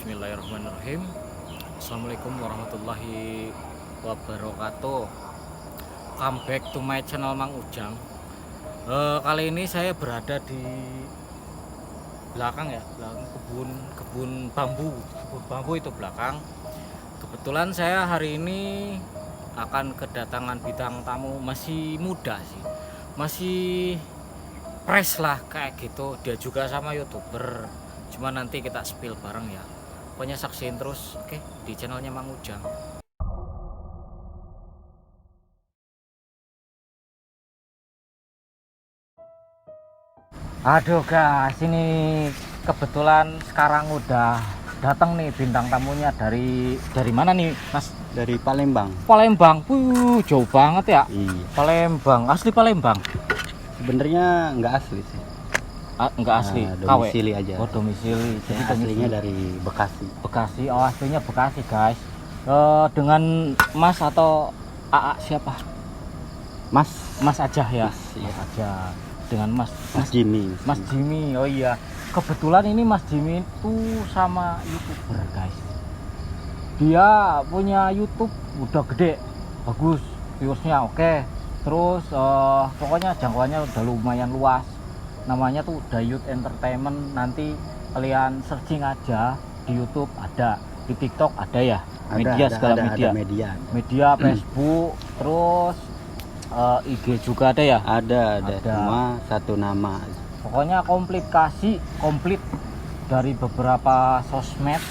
Bismillahirrahmanirrahim. Assalamualaikum warahmatullahi wabarakatuh. Come back to my channel Mang Ujang. Kali ini saya berada di belakang kebun bambu itu belakang. Kebetulan saya hari ini akan kedatangan bintang tamu masih muda sih, masih fresh lah kayak gitu. Dia juga sama YouTuber, cuma nanti kita spill bareng ya. Pokoknya saksiin terus, oke, di channelnya Mang Ujang. Aduh guys, ini kebetulan sekarang udah datang nih bintang tamunya dari mana nih Mas? Dari Palembang. Palembang, jauh banget ya. Iya. Palembang, asli Palembang. Sebenarnya nggak asli sih. Enggak asli, domisili aja. Oh, domisili. Jadi aslinya dari Bekasi. Bekasi, oh aslinya Bekasi guys. Dengan Mas atau AA siapa? Mas aja ya. Mas aja. Dengan Mas Jimmy. Mas Jimmy. Oh iya. Kebetulan ini Mas Jimmy itu sama YouTuber guys. Dia punya YouTube udah gede, bagus, viewsnya oke. Terus pokoknya jangkauannya udah lumayan luas. Namanya tuh Dayut Entertainment. Nanti kalian searching aja di YouTube, ada di TikTok ada ya, segala media Facebook, terus IG juga ada ya, ada cuma satu nama. pokoknya komplit dari beberapa sosmed.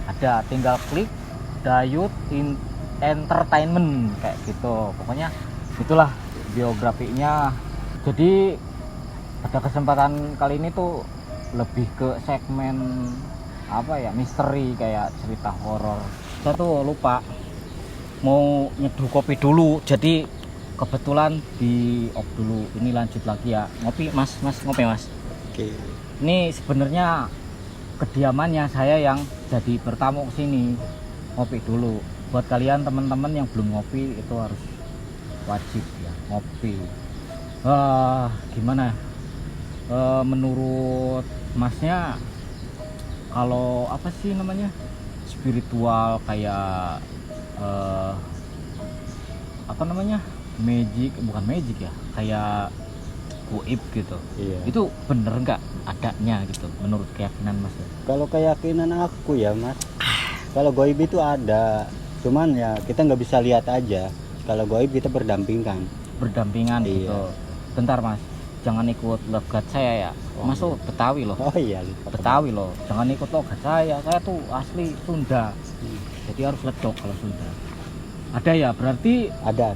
Ada, tinggal klik Dayut Entertainment kayak gitu. Pokoknya itulah biografinya. Jadi pada kesempatan kali ini tuh lebih ke segmen apa ya, misteri, kayak cerita horor. Saya tuh lupa mau nyeduh kopi dulu, jadi kebetulan di off dulu. Ini lanjut lagi ya, ngopi mas ngopi mas. Oke. Ini sebenarnya kediamannya saya yang jadi bertamu ke sini. Ngopi dulu. Buat kalian teman-teman yang belum ngopi itu harus wajib ya ngopi. Gimana? Menurut masnya, kalau apa sih namanya, spiritual kayak apa namanya, bukan magic ya, kayak goib gitu. Iya. Itu bener nggak adanya gitu menurut keyakinan mas? Kalau keyakinan aku ya mas, kalau goib itu ada, cuman ya kita nggak bisa lihat aja. Kalau goib kita berdampingan Iya. Gitu. Bentar mas, jangan ikut logat saya ya. Mas tuh Betawi loh. Oh iya. Betawi loh, jangan ikut logat saya tuh asli Sunda. Jadi harus ledok kalau Sunda. Ada ya, berarti Ada.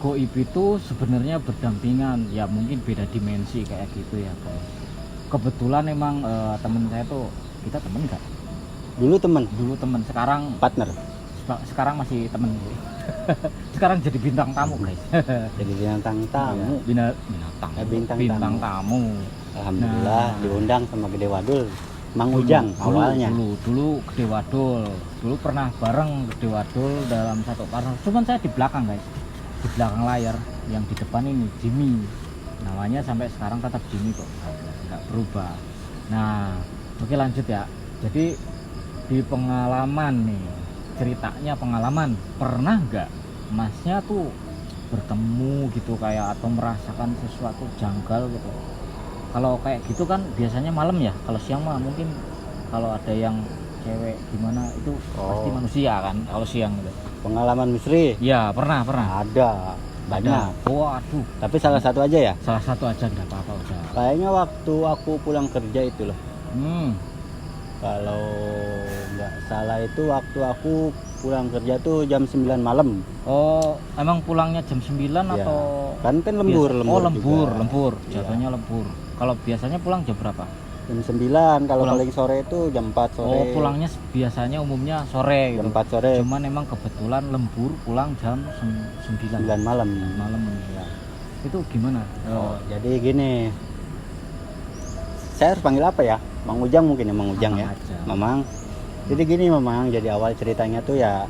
goib itu sebenarnya berdampingan ya, mungkin beda dimensi kayak gitu ya guys. Kebetulan emang temen saya tuh, kita temen nggak? Dulu teman, sekarang partner. Sekarang masih temen. Sekarang jadi bintang tamu guys. Jadi bintang tamu. Bintang tamu. Alhamdulillah diundang sama Gede Wadul, Mang Ujang awalnya. Dulu Gede Wadul. Dulu pernah bareng Gede Wadul dalam satu partner. Cuman saya di belakang guys, di belakang layar. Yang di depan ini Jimmy. Namanya sampai sekarang tetap Jimmy kok, nggak berubah. Nah, oke lanjut ya. Jadi di pengalaman nih, ceritanya pengalaman, pernah nggak masnya tuh bertemu gitu kayak atau merasakan sesuatu janggal gitu? Kalau kayak gitu kan biasanya malam ya, kalau siang mah mungkin kalau ada yang cewek gimana itu pasti manusia kan kalau siang gitu. Pengalaman misteri Ya pernah ada banyak. Waduh, Tapi salah satu aja ya. salah satu aja nggak apa-apa udah. Kayaknya waktu aku pulang kerja itu loh. Kalau nggak salah itu waktu aku pulang kerja tuh jam 9 malam. Oh, emang pulangnya jam 9 atau Kan lembur. Oh, lembur. Iya. Jatuhnya lembur. Kalau biasanya pulang jam berapa? Jam 9, kalau paling sore itu jam 4 sore. Oh, pulangnya biasanya umumnya sore Jam gitu. 4 sore. Cuman emang kebetulan lembur pulang jam 9 9 malam. malam ya. Itu gimana? Jadi gini. Saya harus panggil apa ya? Mang Ujang mungkin ya, Mang Ujang ya. aja. Mamang. Jadi gini Mamang, jadi awal ceritanya tuh ya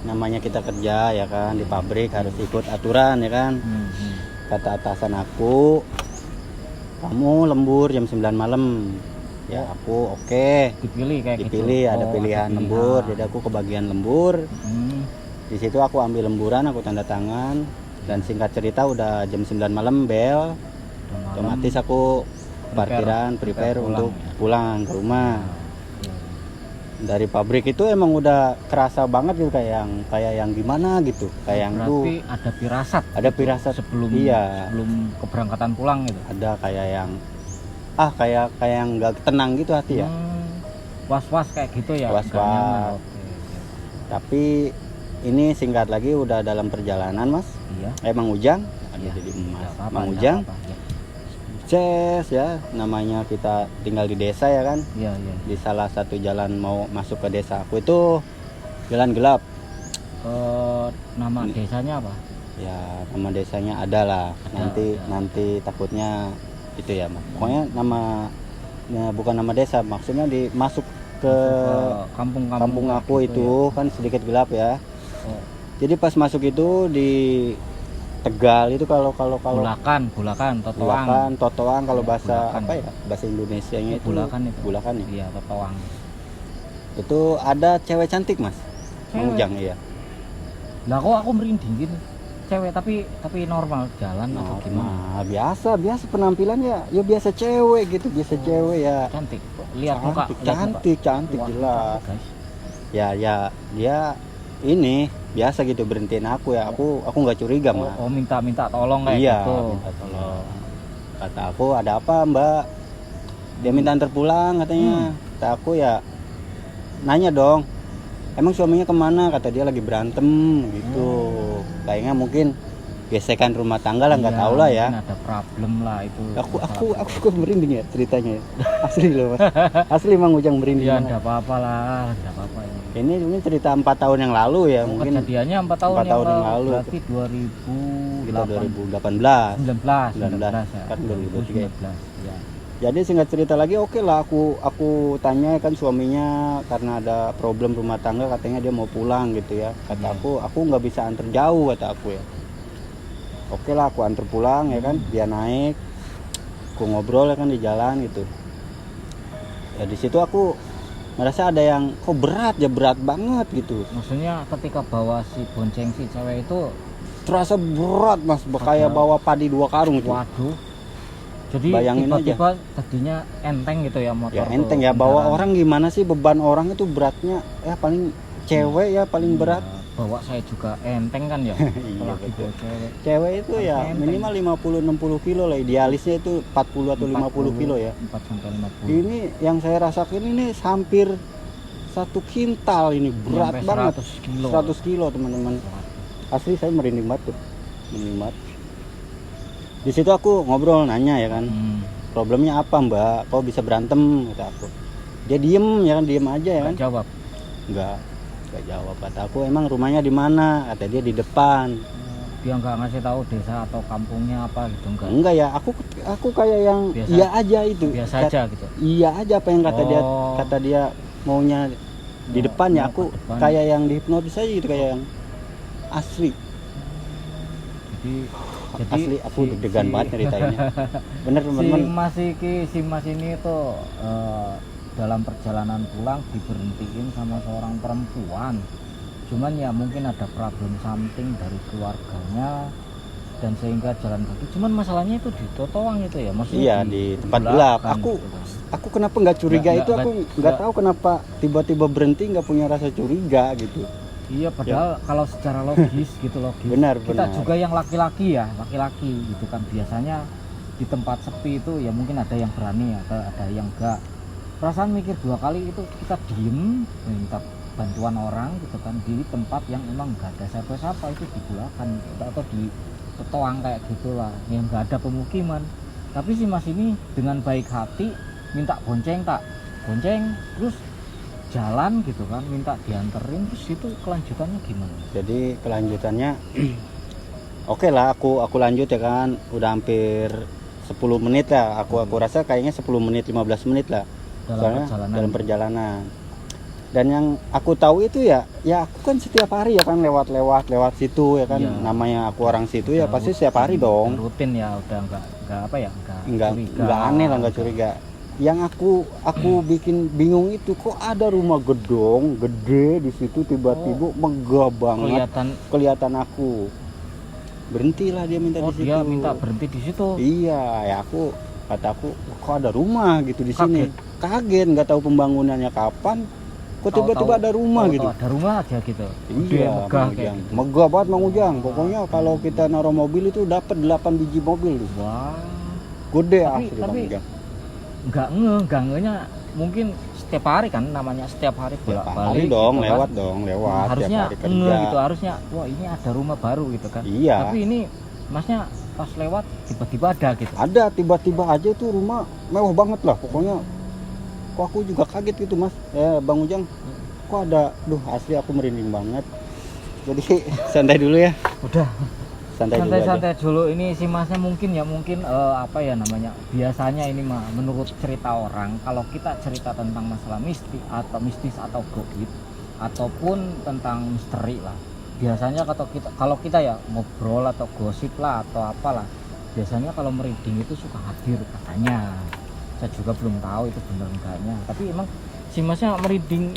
namanya kita kerja ya kan di pabrik harus ikut aturan ya kan. Kata atasan aku, kamu lembur jam 9 malam Ya aku oke. Dipilih kayak Dipilih, gitu. ada Oh, pilihan ada lembur, pilihan. jadi aku kebagian lembur. Hmm, Di situ aku ambil lemburan, aku tanda tangan, dan singkat cerita udah jam 9 malam bel, udah malam, otomatis aku parkiran prepare pulang, untuk ya. pulang ke rumah. Iya. Dari pabrik itu emang udah kerasa banget gitu, kayak yang gimana gitu, kayak yang tuh Berarti ada firasat. ada gitu, firasat. sebelum Iya. sebelum keberangkatan pulang gitu. Ada kayak yang kayak yang nggak tenang gitu hati ya. Was-was kayak gitu ya. Was-was. nggak nyaman. Oke. Tapi ini singkat lagi udah dalam perjalanan mas. Iya. Emang Ujang, Iya. jadi emas. Nggak apa-apa, Mang nggak Ujang, apa-apa, ya. Ces ya, namanya kita tinggal di desa ya kan. Iya, iya. Di salah satu jalan mau masuk ke desa aku itu jalan gelap. Nama desanya apa? Ya nama desanya ada lah. Ada. Nanti takutnya itu ya mas. Pokoknya bukan nama desa, maksudnya masuk ke kampung aku gitu itu ya. kan sedikit gelap ya. Oh, Jadi pas masuk itu di Tegal itu kalau bulakan, totoang. totoang kalau Ya, bahasa bulakan. apa ya, bahasa Indonesianya itu Bulakan itu. bulakan ya. Iya, totoang. Itu ada cewek cantik mas. Mang Cewek? Ujang, iya. Lah kok aku merinding gini. Cewek tapi normal jalan atau gimana? Nah, biasa penampilan ya biasa cewek gitu, biasa cewek ya. Cantik. Lihat muka. Cantik Wah, jelas. cantik, guys. Ya dia ini biasa gitu berhentiin aku ya. Aku nggak curiga mah. Oh, minta tolong kayak Iya, gitu. minta tolong. Kata aku, ada apa mbak? Dia minta antar pulang katanya. Kata aku ya nanya dong, emang suaminya kemana? Kata dia lagi berantem gitu. Kayaknya mungkin gesekan rumah tangga lah, nggak Iya, tahu lah ya. mungkin ada problem lah itu. Aku kok merinding ya ceritanya. Asli loh mas. Asli Mang Ujang merinding. Iya, banget. enggak apa-apa lah, enggak apa-apa ini. Ini mungkin cerita 4 tahun yang lalu ya, mungkin Kejadiannya 4 tahun, 4 tahun yang lalu. Berarti kita 2018 2018. 19 ya. Kan 2023 ya. 2019 ya. Jadi singkat cerita lagi, oke lah aku tanya kan suaminya karena ada problem rumah tangga, katanya dia mau pulang gitu ya. Kata aku nggak bisa antar jauh kata aku ya. Oke lah aku antar pulang ya kan, dia naik, aku ngobrol ya kan di jalan gitu. Ya di situ aku merasa ada yang kok berat banget gitu. Maksudnya ketika bawa si bonceng si cewek itu, Terasa berat mas, kayak bawa padi 2 karung tuh. waduh. Jadi Bayangin tiba-tiba tadinya enteng gitu ya motor. Ya tuh, enteng ya, bawa kendaraan. orang gimana sih, beban orang itu beratnya ya paling cewek ya paling berat. Ya, bawa saya juga enteng kan ya. Iya, Apalagi betul. bawa cewek. Cewek itu ya Enteng. minimal 50-60 kilo lah, idealisnya itu 40 atau 50 kilo ya. 4 sampai 50. Ini yang saya rasakan ini hampir 1 kintal, ini berat Sampai banget. 100 kilo. 100 kilo teman-teman. Asli saya merinding banget tuh. Merinding banget. Di situ aku ngobrol nanya ya kan. Problemnya apa mbak? Kok bisa berantem? Kata aku. Dia diem ya kan, diem aja ya kan. Nggak jawab. Nggak jawab. Kata aku, emang rumahnya di mana? Kata dia di depan. Dia nggak ngasih tahu desa atau kampungnya apa gitu, Enggak ya, aku kayak yang Biasa- iya aja itu. biasa aja gitu. Iya aja apa yang Oh. kata dia maunya di Oh, depan ya. mau Aku ke depan. kayak yang dihipnotis aja gitu, kayak yang asli. Jadi Asli aku deg-degan banget nyeritainnya. Bener si teman-teman. Mas ini tuh dalam perjalanan pulang diberhentiin sama seorang perempuan. Cuman ya mungkin ada problem something dari keluarganya dan sehingga jalan kaki. Cuman masalahnya itu di Totoang itu ya, maksudnya Iya di tempat gelap. belakang Aku gitu kan. aku kenapa nggak curiga Nggak- itu, aku nggak- nggak tahu kenapa tiba-tiba berhenti, nggak punya rasa curiga gitu. Iya, padahal kalau secara logis gitu logis. Benar, Kita benar. juga yang laki-laki gitu kan biasanya di tempat sepi itu ya mungkin ada yang berani ada yang enggak. Perasaan mikir 2 kali itu, kita diem minta bantuan orang gitu kan di tempat yang emang enggak ada siapa-siapa, itu di Bulakan atau di Totoang kayak gitulah yang enggak ada pemukiman. Tapi si Mas ini dengan baik hati minta bonceng terus jalan gitu kan, minta dianterin, terus itu kelanjutannya gimana? Jadi kelanjutannya oke lah, aku lanjut ya kan, udah hampir 10 menit lah. Aku rasa kayaknya 10 menit 15 menit lah dalam perjalanan. Dan yang aku tahu itu ya aku kan setiap hari ya kan lewat situ ya kan. Iya. Namanya aku orang situ ya pasti setiap hari Udah dong. rutin ya, udah enggak apa ya, Enggak aneh lah, enggak curiga. yang aku bikin bingung itu kok ada rumah gedong gede di situ tiba-tiba megah banget kelihatan aku. Berhentilah dia minta di situ. Dia minta berhenti di situ. Iya, ya kataku kok ada rumah gitu di sini. Kaget nggak tahu pembangunannya kapan. Kok tiba-tiba ada rumah gitu. Ada rumah aja gitu. Iya, megah kayak gitu. Megah banget Mang Ujang. Pokoknya kalau kita naruh mobil itu dapat 8 biji mobil. Wah. Gede asli Mang Ujang. Enggak ngehnya mungkin setiap hari kan, namanya setiap hari hari bolak-balik dong, gitu lewat kan. dong, lewat Harusnya tiap hari kerja. gitu, harusnya wah ini ada rumah baru gitu kan. Iya. Tapi ini masnya pas lewat tiba-tiba ada gitu. Ada tiba-tiba aja tuh rumah mewah banget lah pokoknya. Kok aku juga kaget gitu Mas. Bang Ujang. Kok ada, asli aku merinding banget. Jadi santai dulu ya. Udah. Santai dulu. Ini si Masnya mungkin apa ya namanya, biasanya ini mah menurut cerita orang, kalau kita cerita tentang masalah mistis atau goib ataupun tentang misteri lah, biasanya kalau kita ya ngobrol atau gosip lah atau apalah, biasanya kalau merinding itu suka hadir katanya. Saya juga belum tahu itu benar enggaknya, tapi emang si Masnya merinding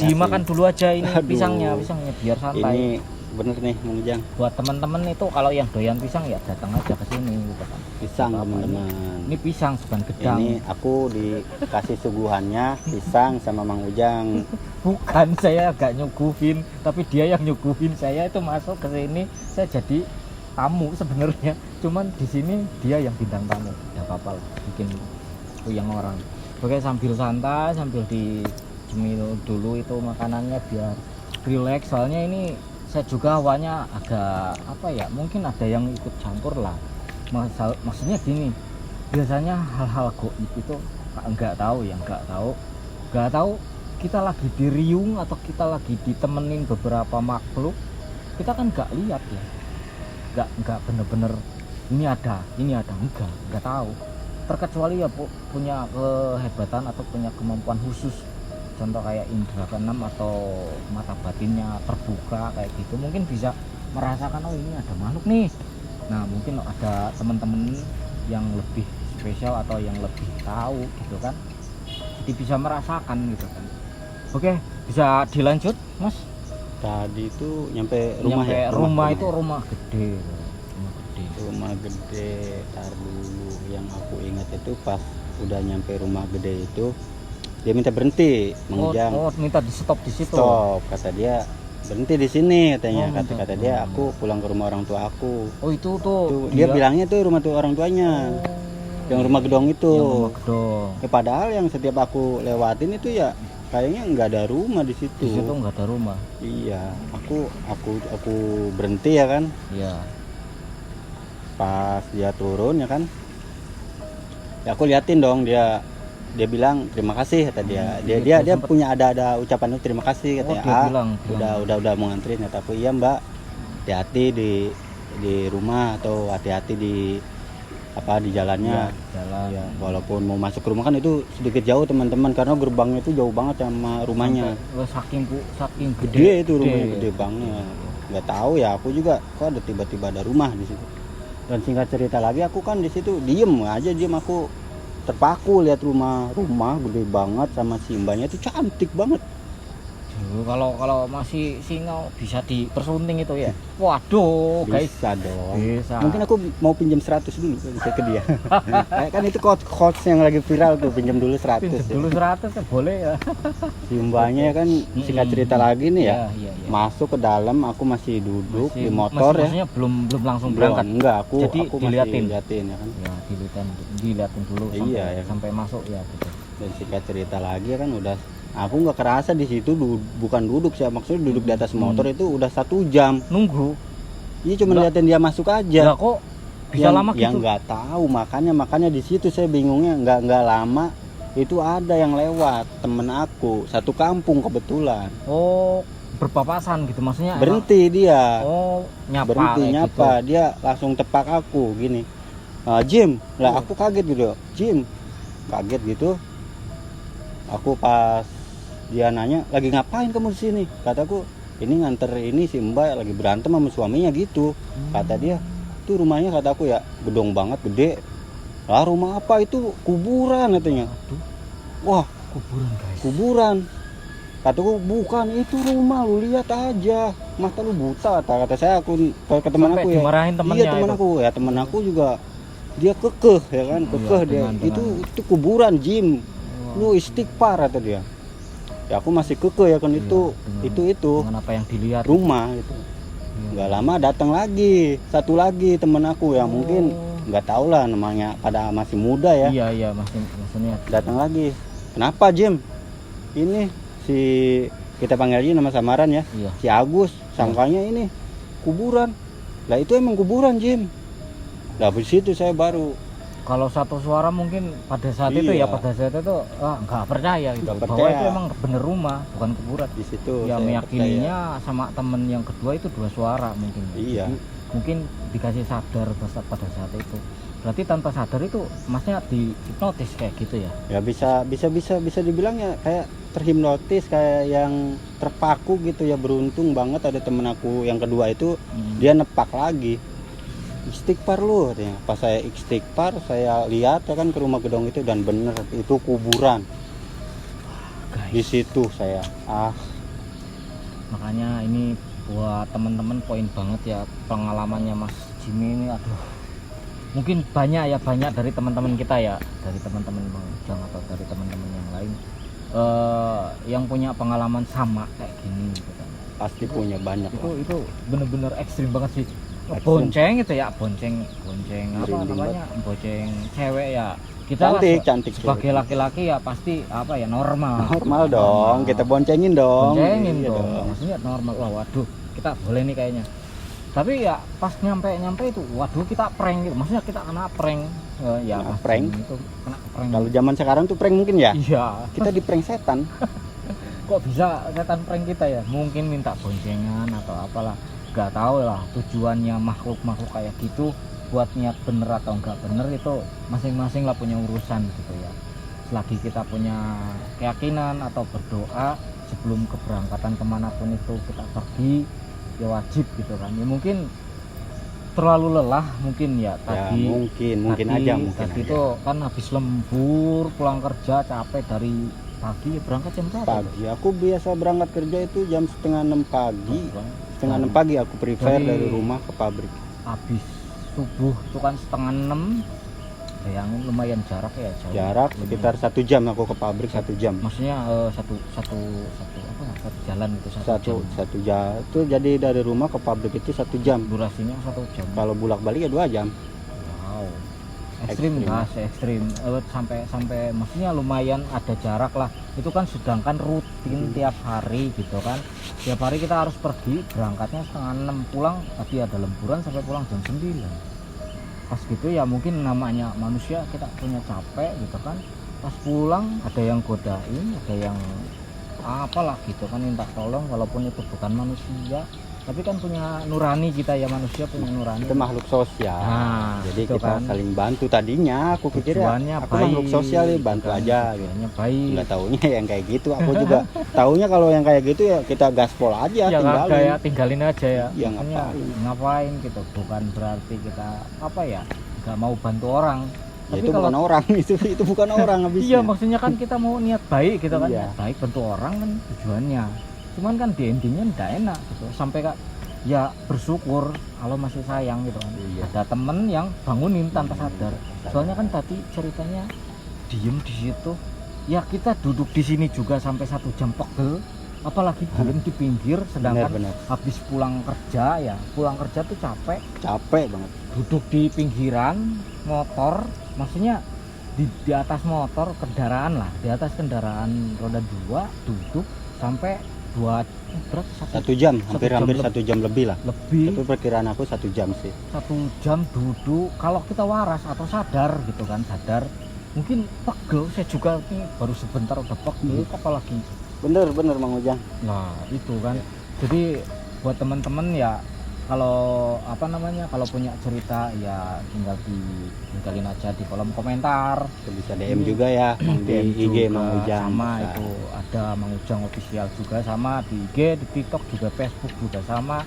dimakan dulu aja ini. pisangnya biar santai. Ini bener nih Mang Ujang. Buat teman-teman itu kalau yang doyan pisang ya datang aja ke sini gitu kan. Pisang teman-teman. Ini pisang bukan gedang. Ini aku dikasih suguhannya pisang sama Mang Ujang. Bukan, saya agak nyuguhin, tapi dia yang nyuguhin. Saya itu masuk ke sini, saya jadi tamu sebenarnya. Cuman di sini dia yang bintang tamu. Ya apa-apa lah, bikin yang orang. Oke, sambil santai, sambil dicemil dulu itu makanannya biar relax. Soalnya ini saya juga awalnya agak mungkin ada yang ikut campur lah. Maksudnya gini, biasanya hal-hal goib itu nggak tahu kita lagi diriung atau kita lagi ditemenin beberapa makhluk, kita kan nggak lihat ya, nggak bener-bener ini ada nggak tahu, terkecuali ya punya kehebatan atau punya kemampuan khusus. Contoh kayak indera keenam atau mata batinnya terbuka kayak gitu, mungkin bisa merasakan ini ada makhluk nih. Nah mungkin ada teman-teman yang lebih spesial atau yang lebih tahu gitu kan, jadi bisa merasakan gitu kan. Oke, bisa dilanjut Mas. Tadi itu nyampe rumah ya? Rumah itu rumah gede. Rumah gede, tar dulu. Yang aku ingat itu pas udah nyampe rumah gede itu, dia minta berhenti, Mang Ujang. Minta di stop di situ. Stop, kata dia berhenti di sini katanya. Kata dia aku pulang ke rumah orang tua aku. Oh itu tuh. Dia bilangnya tuh rumah tuh orang tuanya. Yang rumah gedong itu. Yang rumah gedong. Padahal yang setiap aku lewatin itu ya kayaknya nggak ada rumah di situ. Di situ nggak ada rumah. Iya, aku berhenti ya kan. Iya. Pas dia turun ya kan. Ya aku liatin dong, dia bilang terima kasih kata dia. Dia punya ada ucapan itu terima kasih katanya. Dia bilang. Udah mau nganterin ya, tapi iya Mbak, hati-hati di rumah atau hati-hati di jalannya. Jalan. Ya, walaupun mau masuk ke rumah kan itu sedikit jauh teman-teman, karena gerbangnya itu jauh banget sama rumahnya. Saking gede itu rumahnya, gede banget. Nggak tahu ya, aku juga kok ada tiba-tiba ada rumah di situ. Dan singkat cerita lagi, aku kan di situ diem aku terpaku lihat rumah gede banget sama si mbaknya itu cantik banget. Kalau masih singa bisa dipersunting itu ya. Waduh, guys. Bisa dong. Bisa. Mungkin aku mau pinjam 100 dulu bisa ke dia. Kan itu quotes yang lagi viral tuh, pinjam dulu 100. Pinjam dulu 100 ya boleh ya. Si mbaknya kan singkat cerita lagi nih ya. Iya. Masuk ke dalam, aku masih duduk di motor ya. Maksudnya belum langsung berangkat. Enggak, aku diliatin. masih liatin ya kan. Ya, diliatin dulu sampai masuk ya gitu. Dan singkat cerita lagi kan udah, aku nggak kerasa di situ bukan duduk sih, maksudnya duduk di atas motor itu udah 1 jam nunggu. Iya, cuma liatin dia masuk aja. Lah kok bisa lama gitu? Yang nggak tahu, makanya di situ saya bingungnya. Nggak lama itu ada yang lewat, temen aku satu kampung kebetulan. Oh, berpapasan gitu maksudnya? Berhenti dia. Oh, nyapa. Gitu. Dia langsung tepak aku gini. Jim, lah aku kaget gitu. Jim, kaget gitu. Aku pas dia nanya, lagi ngapain kamu di sini? Kataku, ini nganter ini si Mbak lagi berantem sama suaminya gitu. Kata dia, tuh rumahnya kataku ya gedong banget, gede. Lah rumah apa itu? Kuburan katanya. Aduh, Wah, kuburan guys. kuburan. Kataku bukan itu rumah, lu lihat aja. Mata lu buta, kata saya. Aku ke teman Sampai aku ya. dimarahin temennya Iya, teman itu. aku ya, teman aku juga dia kekeh ya kan, Oh, kekeh iya, dia. dengan- Itu kuburan, Jim. Wah, Lu istighfar kata dia. Ya aku masih kekeh ya kan, iya, itu dengan- itu dengan apa yang dilihat. rumah gitu. Iya. Nggak lama datang lagi satu lagi teman aku yang mungkin Oh. nggak tahu lah namanya, pada masih muda ya. Iya, iya, maksudnya. Datang lagi, kenapa Jim? Ini si, kita panggil aja nama samaran ya, Iya. si Agus, sangkanya ini kuburan. Lah itu emang kuburan Jim. Lah di situ saya baru Kalau satu suara mungkin pada saat itu Iya. ya, pada saat itu nggak percaya gitu. Nggak Bahwa percaya. itu emang bener rumah, bukan kuburan. di situ Ya saya meyakininya sama temen yang kedua itu dua suara mungkin. Iya. Jadi, mungkin dikasih sadar pada saat itu. Berarti tanpa sadar itu masnya di hipnotis kayak gitu ya. percaya. Ya bisa dibilang ya kayak terhipnotis, kayak yang terpaku gitu ya. Beruntung banget ada temen aku yang kedua itu, dia nepak lagi. Istighfar lu katanya. Pas saya istighfar, saya lihat ya kan ke rumah gedong itu, dan bener itu kuburan. Di Guys, situ saya makanya ini buat teman-teman poin banget ya pengalamannya Mas Jimmy ini. Aduh, mungkin banyak dari teman-teman kita ya, dari teman-teman Bang Ujang atau dari teman-teman yang lain yang punya pengalaman sama kayak gini gitu kan. pasti punya banyak lah. Itu bener-bener ekstrim banget sih. Ekstrim. Bonceng itu ya, bonceng apa Merinding namanya, bonceng cewek ya. Kita lah Cantik sebagai laki-laki ya pasti apa ya, normal dong, kita boncengin dong. boncengin Iya dong. Maksudnya normal. Wah, waduh, kita boleh nih kayaknya. Tapi ya pas nyampe itu, waduh, kita prank gitu. Maksudnya kita kena prank. Ya Kena Mas prank? Jimmy itu kena prank. Kalau zaman sekarang tuh prank mungkin ya, Iya, kita di prank setan. kok bisa setan prank kita ya? Mungkin minta boncengan atau apalah, nggak tahu lah tujuannya makhluk kayak gitu, buat niat bener atau nggak bener itu masing-masing lah punya urusan gitu ya. Selagi kita punya keyakinan atau berdoa sebelum keberangkatan kemanapun itu kita pergi, ya wajib gitu kan. Ya mungkin terlalu lelah mungkin ya tadi. Mungkin aja. Itu kan habis lembur pulang kerja capek dari pagi, berangkat jam berapa? Pagi aku biasa berangkat kerja itu jam 5:30 pagi. Bang? 5:30 pagi aku prefer Dari- dari rumah ke pabrik. Habis subuh itu kan 5:30, bayangin lumayan jarak ya, jauh. Jarak Lumayan. sekitar 1 jam aku ke pabrik, 1 jam. Maksudnya satu jalan itu Satu jam itu, jadi dari rumah ke pabrik itu 1 jam. durasinya 1 jam. Kalau bolak balik ya 2 jam. Wow, ekstrim Ekstrim. lah, ekstrim. Sampai maksudnya lumayan ada jarak lah. Itu kan sedangkan rutin tiap hari gitu kan. Tiap hari kita harus pergi, berangkatnya 5:30, pulang tapi ada lemburan sampai pulang jam 9. Pas gitu ya mungkin namanya manusia, kita punya capek gitu kan. Pas pulang ada yang godain, ada yang apalah gitu kan, minta tolong walaupun itu bukan manusia. Tapi kan punya nurani kita ya, manusia punya nurani. Itu makhluk sosial. Nah, Jadi gitu kita kan. saling bantu tadinya. Aku pikir ya, Tujuannya aku makhluk sosial ya, bantu kan. aja gitu. Tujuannya baik. Nggak taunya yang kayak gitu. Aku juga taunya kalau yang kayak gitu ya kita gaspol aja, Ya tinggalin. kagak ya, tinggalin aja ya. Ya, Maksudnya ngapain gitu, bukan berarti kita apa ya, nggak mau bantu orang. Ya, Tapi itu kalau bukan orang, itu bukan orang habisnya. iya, maksudnya kan kita mau niat baik gitu kan, Iya. niat baik bantu orang kan tujuannya. Cuman kan di endingnya nggak enak gitu. Sampai kak ya bersyukur kalau masih sayang gitu kan. Iya. Ada temen yang bangunin tanpa sadar. Soalnya kan tadi ceritanya diem di situ. Ya kita duduk di sini juga sampai 1 jam pegel. Apalagi diem di pinggir, sedangkan Bener. habis pulang kerja ya, pulang kerja tuh Capek banget. duduk di pinggiran motor, maksudnya di atas motor kendaraan lah, di atas kendaraan roda 2 duduk sampai 1 jam, hampir jam 1 jam lebih lah. lebih Itu perkiraan aku 1 jam sih. 1 jam duduk. Kalau kita waras atau sadar gitu kan, sadar mungkin pegel. Saya juga nih baru sebentar udah pegel, apalagi Bener Mang Ujang. nah itu kan. Jadi buat teman-teman ya, kalau apa namanya, kalau punya cerita ya tinggalin aja di kolom komentar. Itu bisa DM juga ya, Mang, di DM IG juga, Mang Ujang. sama Bisa. itu ada Mang Ujang official juga, sama di IG, di TikTok juga, Facebook juga sama.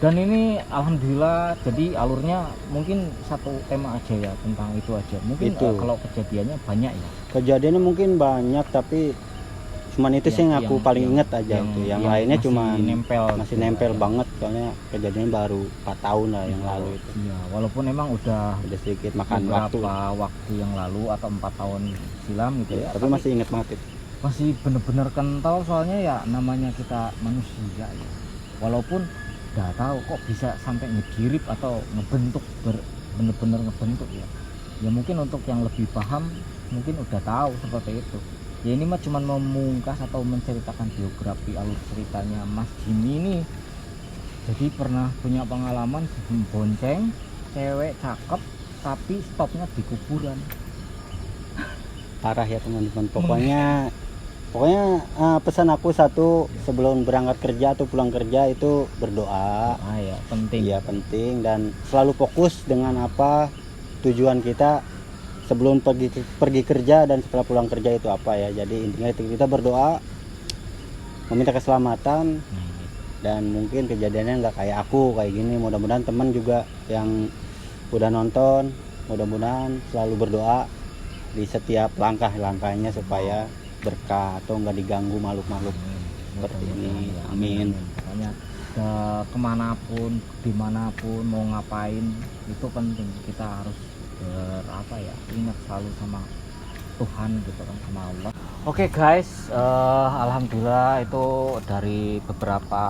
Dan ini alhamdulillah jadi alurnya mungkin satu tema aja ya, tentang itu aja. Mungkin Itu. kalau kejadiannya banyak ya. Kejadiannya mungkin banyak, tapi cuman itu sih yang aku paling inget aja tuh. Yang lainnya masih cuma nempel masih gitu nempel ya. banget, soalnya kejadiannya baru 4 tahun lah yang lalu itu. Iya, walaupun emang udah Sedikit makan waktu. beberapa waktu yang lalu atau 4 tahun silam gitu ya. Tapi masih inget banget itu. masih bener-bener kental, soalnya ya namanya kita manusia ya. Walaupun nggak tahu kok bisa sampai ngegirip atau ngebentuk, bener-bener ngebentuk ya. Ya mungkin untuk yang lebih paham mungkin udah tahu seperti itu. Ya ini mah cuman memungkas atau menceritakan biografi alur ceritanya Mas Jimmy ini. Jadi pernah punya pengalaman bonceng cewek cakep tapi stopnya di kuburan. Parah ya teman-teman. Pokoknya pesan aku satu, sebelum berangkat kerja atau pulang kerja itu berdoa. Ya penting. Iya penting, dan selalu fokus dengan apa tujuan kita sebelum pergi kerja dan setelah pulang kerja itu apa ya. Jadi intinya itu kita berdoa, meminta keselamatan, dan mungkin kejadiannya nggak kayak aku kayak gini. Mudah-mudahan teman juga yang udah nonton, mudah-mudahan selalu berdoa di setiap langkah-langkahnya supaya berkah atau nggak diganggu makhluk-makhluk seperti ini. Amin. Pokoknya kemanapun, dimanapun, mau ngapain itu penting kita harus ingat selalu sama Tuhan gitu kan, sama Allah. Oke guys, alhamdulillah itu dari beberapa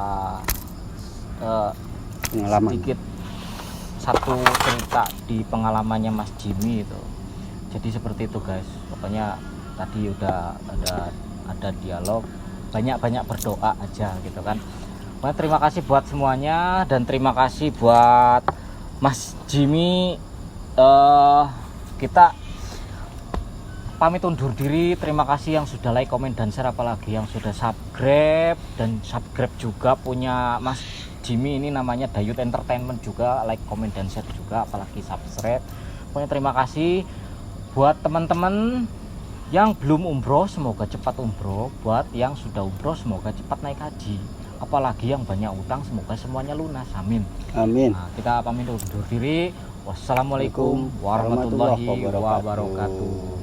Pengalaman. sedikit satu cerita di pengalamannya Mas Jimmy itu. Jadi seperti itu guys, pokoknya tadi udah ada dialog, banyak berdoa aja gitu kan. Pokoknya terima kasih buat semuanya, dan terima kasih buat Mas Jimmy. Kita pamit undur diri. Terima kasih yang sudah like, komen, dan share, apalagi yang sudah subscribe. Dan subscribe juga punya Mas Jimmy ini, namanya Dayut Entertainment juga, like, komen, dan share juga, apalagi subscribe. Pokoknya terima kasih. Buat teman-teman yang belum umroh, semoga cepat umroh. Buat yang sudah umroh, semoga cepat naik haji. Apalagi yang banyak utang, semoga semuanya lunas. Amin. Amin. Nah, kita pamit undur diri. Wassalamualaikum warahmatullahi wabarakatuh.